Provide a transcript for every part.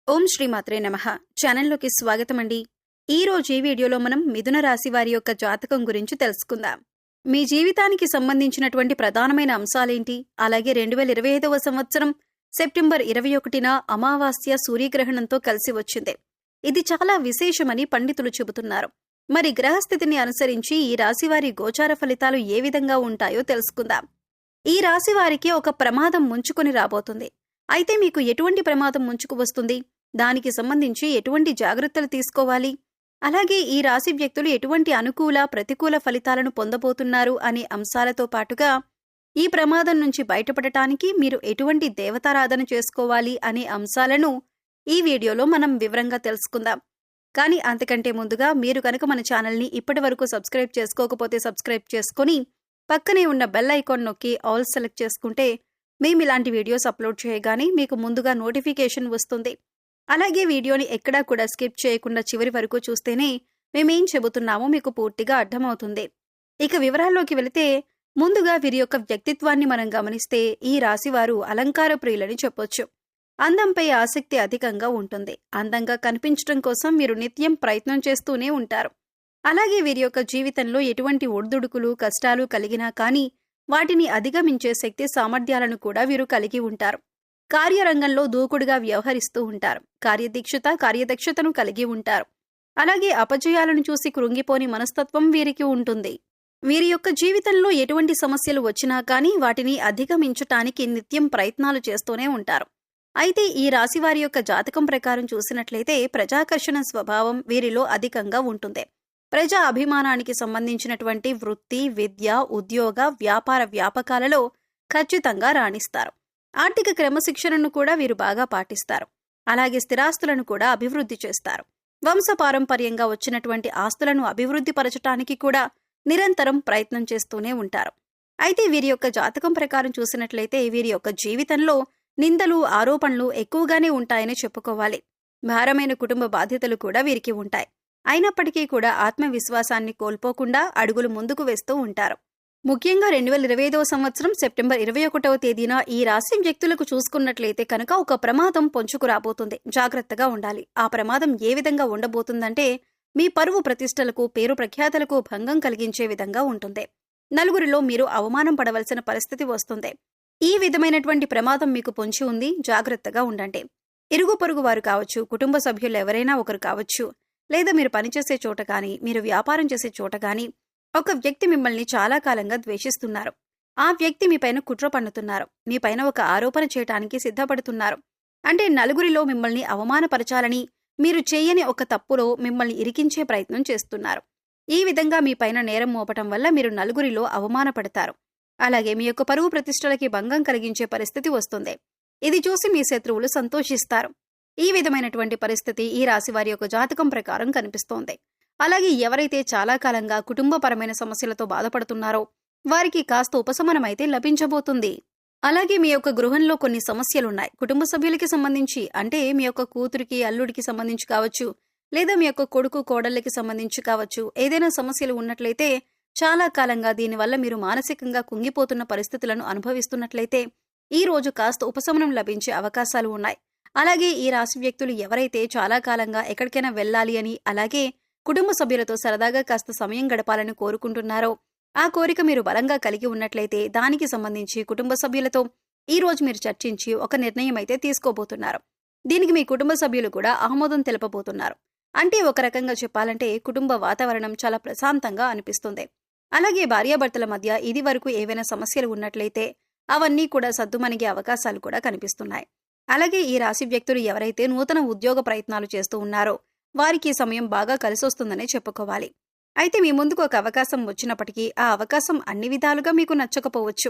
ఓం శ్రీమాత్రే నమః. ఛానల్లోకి స్వాగతమండి. ఈ రోజు ఈ వీడియోలో మనం మిథున రాశి వారి యొక్క జాతకం గురించి తెలుసుకుందాం. మీ జీవితానికి సంబంధించినటువంటి ప్రధానమైన అంశాలేంటి, అలాగే 2025వ సంవత్సరం సెప్టెంబర్ 21న అమావాస్య సూర్యగ్రహణంతో కలిసి వచ్చింది. ఇది చాలా విశేషమని పండితులు చెబుతున్నారు. మరి గ్రహస్థితిని అనుసరించి ఈ రాశివారి గోచార ఫలితాలు ఏ విధంగా ఉంటాయో తెలుసుకుందాం. ఈ రాశివారికి ఒక ప్రమాదం ముంచుకొని రాబోతుంది. అయితే మీకు ఎటువంటి ప్రమాదం ముంచుకు వస్తుంది, దానికి సంబంధించి ఎటువంటి జాగ్రత్తలు తీసుకోవాలి, అలాగే ఈ రాశి వ్యక్తులు ఎటువంటి అనుకూల ప్రతికూల ఫలితాలను పొందబోతున్నారు అనే అంశాలతో పాటుగా ఈ ప్రమాదం నుంచి బయటపడటానికి మీరు ఎటువంటి దేవతారాధన చేసుకోవాలి అనే అంశాలను ఈ వీడియోలో మనం వివరంగా తెలుసుకుందాం. కానీ అంతకంటే ముందుగా మీరు కనుక మన ఛానల్ని ఇప్పటి వరకు సబ్స్క్రైబ్ చేసుకోకపోతే సబ్స్క్రైబ్ చేసుకుని పక్కనే ఉన్న బెల్ ఐకాన్ నొక్కి ఆల్ సెలెక్ట్ చేసుకుంటే మేము ఇలాంటి వీడియోస్ అప్లోడ్ చేయగానే మీకు ముందుగా నోటిఫికేషన్ వస్తుంది. అలాగే వీడియోని ఎక్కడా కూడా స్కిప్ చేయకుండా చివరి వరకు చూస్తేనే మేమేం చెబుతున్నామో మీకు పూర్తిగా అర్థమవుతుంది. ఇక వివరాల్లోకి వెళితే ముందుగా వీరి యొక్క వ్యక్తిత్వాన్ని మనం గమనిస్తే ఈ రాశివారు అలంకార ప్రియులని చెప్పొచ్చు. అందంపై ఆసక్తి అధికంగా ఉంటుంది. అందంగా కనిపించడం కోసం వీరు నిత్యం ప్రయత్నం చేస్తూనే ఉంటారు. అలాగే వీరి యొక్క జీవితంలో ఎటువంటి ఒడిదుడుకులు కష్టాలు కలిగినా కానీ వాటిని అధిగమించే శక్తి సామర్థ్యాలను కూడా వీరు కలిగి ఉంటారు. కార్యరంగంలో దూకుడుగా వ్యవహరిస్తూ ఉంటారు. కార్యదక్షతను కలిగి ఉంటారు. అలాగే అపజయాలను చూసి కృంగిపోని మనస్తత్వం వీరికి ఉంటుంది. వీరి యొక్క జీవితంలో ఎటువంటి సమస్యలు వచ్చినా కానీ వాటిని అధిగమించటానికి నిత్యం ప్రయత్నాలు చేస్తూనే ఉంటారు. అయితే ఈ రాశి వారి యొక్క జాతకం ప్రకారం చూసినట్లయితే ప్రజాకర్షణ స్వభావం వీరిలో అధికంగా ఉంటుంది. ప్రజా అభిమానానికి సంబంధించినటువంటి వృత్తి, విద్య, ఉద్యోగ, వ్యాపార వ్యాపకాలలో ఖచ్చితంగా రాణిస్తారు. ఆర్థిక క్రమశిక్షణను కూడా వీరు బాగా పాటిస్తారు. అలాగే స్థిరాస్తులను కూడా అభివృద్ధి చేస్తారు. వంశపారంపర్యంగా వచ్చినటువంటి ఆస్తులను అభివృద్ధి పరచటానికి కూడా నిరంతరం ప్రయత్నం చేస్తూనే ఉంటారు. అయితే వీరి యొక్క జాతకం ప్రకారం చూసినట్లయితే వీరి యొక్క జీవితంలో నిందలు, ఆరోపణలు ఎక్కువగానే ఉంటాయని చెప్పుకోవాలి. భారమైన కుటుంబ బాధ్యతలు కూడా వీరికి ఉంటాయి. అయినప్పటికీ కూడా ఆత్మవిశ్వాసాన్ని కోల్పోకుండా అడుగులు ముందుకు వేస్తూ ఉంటారు. ముఖ్యంగా 2025వ సంవత్సరం సెప్టెంబర్ 21వ తేదీన ఈ రాశి వ్యక్తులకు చూసుకున్నట్లయితే కనుక ఒక ప్రమాదం పొంచుకు రాబోతుంది. జాగ్రత్తగా ఉండాలి. ఆ ప్రమాదం ఏ విధంగా ఉండబోతుందంటే మీ పరువు ప్రతిష్టలకు, పేరు ప్రఖ్యాతలకు భంగం కలిగించే విధంగా ఉంటుంది. నలుగురిలో మీరు అవమానం పడవలసిన పరిస్థితి వస్తుంది. ఈ విధమైనటువంటి ప్రమాదం మీకు పొంచి ఉంది. జాగ్రత్తగా ఉండండి. ఇరుగు పొరుగు వారు కావచ్చు, కుటుంబ సభ్యులు ఎవరైనా ఒకరు కావచ్చు, లేదా మీరు పనిచేసే చోట కానీ, మీరు వ్యాపారం చేసే చోట కానీ ఒక వ్యక్తి మిమ్మల్ని చాలా కాలంగా ద్వేషిస్తున్నారు. ఆ వ్యక్తి మీపైన కుట్ర పన్నుతున్నారు. మీపైన ఒక ఆరోపణ చేయటానికి సిద్ధపడుతున్నారు. అంటే నలుగురిలో మిమ్మల్ని అవమానపరచాలని, మీరు చేయని ఒక తప్పులో మిమ్మల్ని ఇరికించే ప్రయత్నం చేస్తున్నారు. ఈ విధంగా మీపైన నేరం మోపటం వల్ల మీరు నలుగురిలో అవమానపడతారు. అలాగే మీ యొక్క పరువు ప్రతిష్టలకి భంగం కలిగించే పరిస్థితి వస్తుంది. ఇది చూసి మీ శత్రువులు సంతోషిస్తారు. ఈ విధమైనటువంటి పరిస్థితి ఈ రాశి వారి యొక్క జాతకం ప్రకారం కనిపిస్తోంది. అలాగే ఎవరైతే చాలా కాలంగా కుటుంబపరమైన సమస్యలతో బాధపడుతున్నారో వారికి కాస్త ఉపశమనమైతే లభించబోతుంది. అలాగే మీ యొక్క గృహంలో కొన్ని సమస్యలున్నాయి. కుటుంబ సభ్యులకి సంబంధించి, అంటే మీ యొక్క కూతురికి, అల్లుడికి సంబంధించి కావచ్చు, లేదా మీ యొక్క కొడుకు, కోడళ్ళకి సంబంధించి కావచ్చు, ఏదైనా సమస్యలు ఉన్నట్లయితే చాలా కాలంగా దీనివల్ల మీరు మానసికంగా కుంగిపోతున్న పరిస్థితులను అనుభవిస్తున్నట్లయితే ఈ రోజు కాస్త ఉపశమనం లభించే అవకాశాలు ఉన్నాయి. అలాగే ఈ రాశి వ్యక్తులు ఎవరైతే చాలా కాలంగా ఎక్కడికైనా వెళ్ళాలి అని, అలాగే కుటుంబ సభ్యులతో సరదాగా కాస్త సమయం గడపాలని కోరుకుంటున్నారో ఆ కోరిక మీరు బలంగా కలిగి ఉన్నట్లయితే దానికి సంబంధించి కుటుంబ సభ్యులతో ఈ రోజు మీరు చర్చించి ఒక నిర్ణయం అయితే తీసుకోబోతున్నారు. దీనికి మీ కుటుంబ సభ్యులు కూడా ఆమోదం తెలపబోతున్నారు. అంటే ఒక రకంగా చెప్పాలంటే కుటుంబ వాతావరణం చాలా ప్రశాంతంగా అనిపిస్తుంది. అలాగే భార్యాభర్తల మధ్య ఇది వరకు ఏవైనా సమస్యలు ఉన్నట్లయితే అవన్నీ కూడా సద్దుమణిగే అవకాశాలు కూడా కనిపిస్తున్నాయి. అలాగే ఈ రాశి వ్యక్తులు ఎవరైతే నూతన ఉద్యోగ ప్రయత్నాలు చేస్తూ ఉన్నారో వారికి సమయం బాగా కలిసొస్తుందనే చెప్పుకోవాలి. అయితే మీ ముందుకు ఒక అవకాశం వచ్చినప్పటికీ ఆ అవకాశం అన్ని విధాలుగా మీకు నచ్చకపోవచ్చు.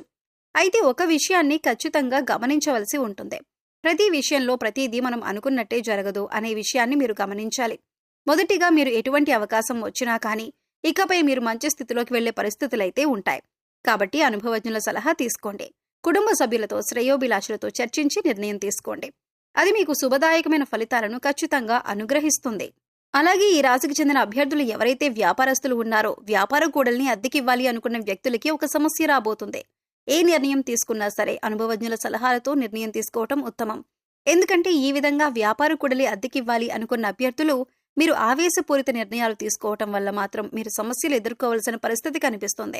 అయితే ఒక విషయాన్ని ఖచ్చితంగా గమనించవలసి ఉంటుంది. ప్రతి విషయంలో ప్రతిదీ మనం అనుకున్నట్టే జరగదు అనే విషయాన్ని మీరు గమనించాలి. మొదటిగా మీరు ఎటువంటి అవకాశం వచ్చినా కానీ ఇకపై మీరు మంచి స్థితిలోకి వెళ్లే పరిస్థితులైతే ఉంటాయి. కాబట్టి అనుభవజ్ఞుల సలహా తీసుకోండి. కుటుంబ సభ్యులతో, శ్రేయోభిలాషులతో చర్చించి నిర్ణయం తీసుకోండి. అది మీకు శుభదాయకమైన ఫలితాలను ఖచ్చితంగా అనుగ్రహిస్తుంది. అలాగే ఈ రాశికి చెందిన అభ్యర్థులు ఎవరైతే వ్యాపారస్తులు ఉన్నారో వ్యాపార కూడల్ని అద్దెకివ్వాలి అనుకున్న వ్యక్తులకి ఒక సమస్య రాబోతుంది. ఏ నిర్ణయం తీసుకున్నా సరే అనుభవజ్ఞుల సలహాలతో నిర్ణయం తీసుకోవటం ఉత్తమం. ఎందుకంటే ఈ విధంగా వ్యాపార కూడలి అద్దెకివ్వాలి అనుకున్న అభ్యర్థులు మీరు ఆవేశపూరిత నిర్ణయాలు తీసుకోవటం వల్ల మాత్రం మీరు సమస్యలు ఎదుర్కోవాల్సిన పరిస్థితి కనిపిస్తుంది.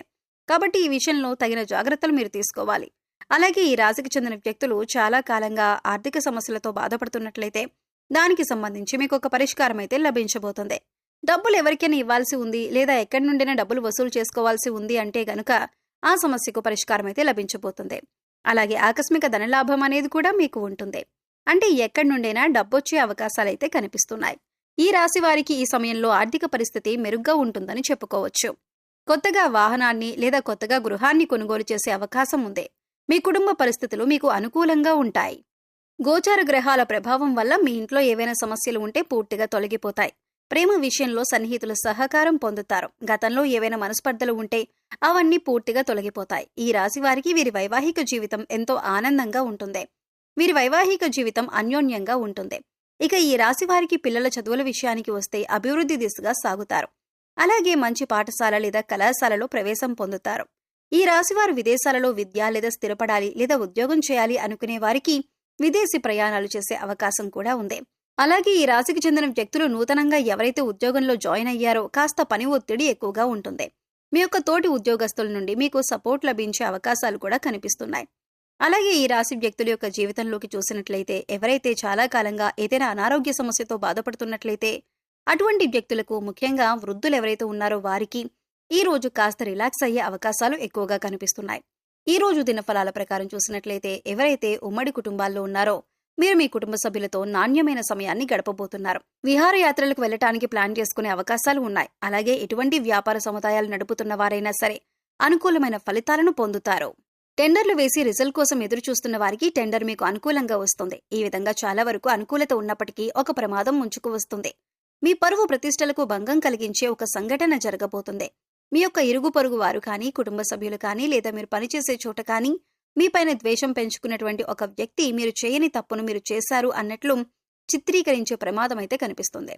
కాబట్టి ఈ విషయంలో తగిన జాగ్రత్తలు మీరు తీసుకోవాలి. అలాగే ఈ రాశికి చెందిన వ్యక్తులు చాలా కాలంగా ఆర్థిక సమస్యలతో బాధపడుతున్నట్లయితే దానికి సంబంధించి మీకు ఒక పరిష్కారం అయితే లభించబోతుంది. డబ్బులు ఎవరికైనా ఇవ్వాల్సి ఉంది లేదా ఎక్కడి నుండైనా డబ్బులు వసూలు చేసుకోవాల్సి ఉంది అంటే గనుక ఆ సమస్యకు పరిష్కారం అయితే లభించబోతుంది. అలాగే ఆకస్మిక ధనలాభం అనేది కూడా మీకు ఉంటుంది. అంటే ఎక్కడి నుండైనా డబ్బొచ్చే అవకాశాలైతే కనిపిస్తున్నాయి. ఈ రాశి వారికి ఈ సమయంలో ఆర్థిక పరిస్థితి మెరుగ్గా ఉంటుందని చెప్పుకోవచ్చు. కొత్తగా వాహనాన్ని లేదా కొత్తగా గృహాన్ని కొనుగోలు చేసే అవకాశం ఉంది. మీ కుటుంబ పరిస్థితులు మీకు అనుకూలంగా ఉంటాయి. గోచార గ్రహాల ప్రభావం వల్ల మీ ఇంట్లో ఏవైనా సమస్యలు ఉంటే పూర్తిగా తొలగిపోతాయి. ప్రేమ విషయంలో సన్నిహితుల సహకారం పొందుతారు. గతంలో ఏవైనా మనస్పర్ధలు ఉంటే అవన్నీ పూర్తిగా తొలగిపోతాయి. ఈ రాశి వారికి వీరి వైవాహిక జీవితం ఎంతో ఆనందంగా ఉంటుంది. వీరి వైవాహిక జీవితం అన్యోన్యంగా ఉంటుంది. ఇక ఈ రాశి వారికి పిల్లల చదువుల విషయానికి వస్తే అభివృద్ధి దిశగా సాగుతారు. అలాగే మంచి పాఠశాల లేదా కళాశాలలో ప్రవేశం పొందుతారు. ఈ రాశివారు విదేశాలలో విద్య లేదా స్థిరపడాలి లేదా ఉద్యోగం చేయాలి అనుకునే వారికి విదేశీ ప్రయాణాలు చేసే అవకాశం కూడా ఉంది. అలాగే ఈ రాశికి చెందిన వ్యక్తులు నూతనంగా ఎవరైతే ఉద్యోగంలో జాయిన్ అయ్యారో కాస్త పని ఒత్తిడి ఎక్కువగా ఉంటుంది. మీ యొక్క తోటి ఉద్యోగస్తుల నుండి మీకు సపోర్ట్ లభించే అవకాశాలు కూడా కనిపిస్తున్నాయి. అలాగే ఈ రాశి వ్యక్తుల యొక్క జీవితంలోకి చూసినట్లయితే ఎవరైతే చాలా కాలంగా ఏదైనా అనారోగ్య సమస్యతో బాధపడుతున్నట్లయితే అటువంటి వ్యక్తులకు, ముఖ్యంగా వృద్ధులు ఎవరైతే ఉన్నారో వారికి ఈ రోజు కాస్త రిలాక్స్ అయ్యే అవకాశాలు ఎక్కువగా కనిపిస్తున్నాయి. ఈ రోజు దినఫలాల ప్రకారం చూసినట్లయితే ఎవరైతే ఉమ్మడి కుటుంబాల్లో ఉన్నారో మీరు మీ కుటుంబ సభ్యులతో నాణ్యమైన సమయాన్ని గడపబోతున్నారు. విహారయాత్రలకు వెళ్లటానికి ప్లాన్ చేసుకునే అవకాశాలు ఉన్నాయి. అలాగే ఎటువంటి వ్యాపార సముదాయాలు నడుపుతున్న వారైనా సరే అనుకూలమైన ఫలితాలను పొందుతారు. టెండర్లు వేసి రిజల్ట్ కోసం ఎదురు చూస్తున్న వారికి టెండర్ మీకు అనుకూలంగా వస్తుంది. ఈ విధంగా చాలా వరకు అనుకూలత ఉన్నప్పటికీ ఒక ప్రమాదం ముంచుకు వస్తుంది. మీ పరువు ప్రతిష్టలకు భంగం కలిగించే ఒక సంఘటన జరగబోతుంది. మీ యొక్క ఇరుగు పొరుగు వారు కానీ, కుటుంబ సభ్యులు కానీ, లేదా మీరు పనిచేసే చోట కానీ మీపైన ద్వేషం పెంచుకున్నటువంటి ఒక వ్యక్తి మీరు చేయని తప్పును మీరు చేశారు అన్నట్లు చిత్రీకరించే ప్రమాదం అయితే కనిపిస్తుంది.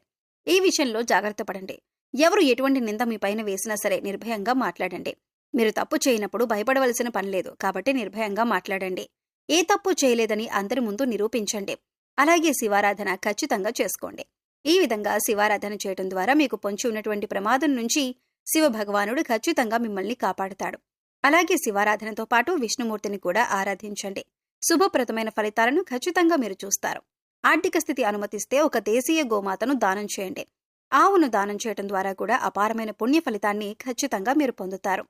ఈ విషయంలో జాగ్రత్త పడండి. ఎవరు ఎటువంటి నింద మీపైన వేసినా సరే నిర్భయంగా మాట్లాడండి. మీరు తప్పు చేయనప్పుడు భయపడవలసిన పని లేదు. కాబట్టి నిర్భయంగా మాట్లాడండి. ఏ తప్పు చేయలేదని అందరి ముందు నిరూపించండి. అలాగే శివారాధన ఖచ్చితంగా చేసుకోండి. ఈ విధంగా శివారాధన చేయడం ద్వారా మీకు పొంచి ఉన్నటువంటి ప్రమాదం నుంచి శివ భగవానుడు ఖచ్చితంగా మిమ్మల్ని కాపాడుతాడు. అలాగే శివారాధనతో పాటు విష్ణుమూర్తిని కూడా ఆరాధించండి. శుభప్రదమైన ఫలితాలను ఖచ్చితంగా మీరు చూస్తారు. ఆర్థిక స్థితి అనుమతిస్తే ఒక దేశీయ గోమాతను దానం చేయండి. ఆవును దానం చేయడం ద్వారా కూడా అపారమైన పుణ్య ఫలితాన్ని ఖచ్చితంగా మీరు పొందుతారు.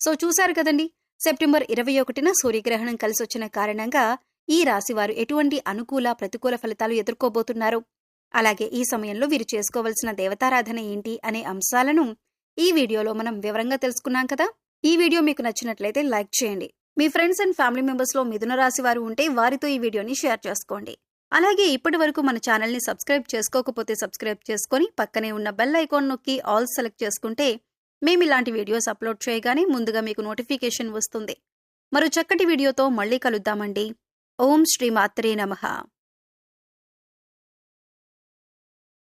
సో చూశారు కదండి, సెప్టెంబర్ 21న సూర్యగ్రహణం కలిసొచ్చిన కారణంగా ఈ రాశివారు ఎటువంటి అనుకూల ప్రతికూల ఫలితాలు ఎదుర్కోబోతున్నారు, అలాగే ఈ సమయంలో వీరు చేసుకోవలసిన దేవతారాధన ఏంటి అనే అంశాలను ఈ వీడియోలో మనం వివరంగా తెలుసుకున్నాం కదా. ఈ వీడియో మీకు నచ్చినట్లయితే లైక్ చేయండి. మీ ఫ్రెండ్స్ అండ్ ఫ్యామిలీ మెంబర్స్ లో మిథున రాశి వారు ఉంటే వారితో ఈ వీడియోని షేర్ చేసుకోండి. అలాగే ఇప్పటి వరకు మన ఛానల్ ని సబ్స్క్రైబ్ చేసుకోకపోతే సబ్స్క్రైబ్ చేసుకొని పక్కనే ఉన్న బెల్ ఐకాన్ నొక్కి ఆల్ సెలెక్ట్ చేసుకుంటే మేము ఇలాంటి వీడియోస్ అప్లోడ్ చేయగానే ముందుగా మీకు నోటిఫికేషన్ వస్తుంది. మరో చక్కటి వీడియోతో మళ్ళీ కలుద్దామండి. ఓం శ్రీ మాత్రే నమః.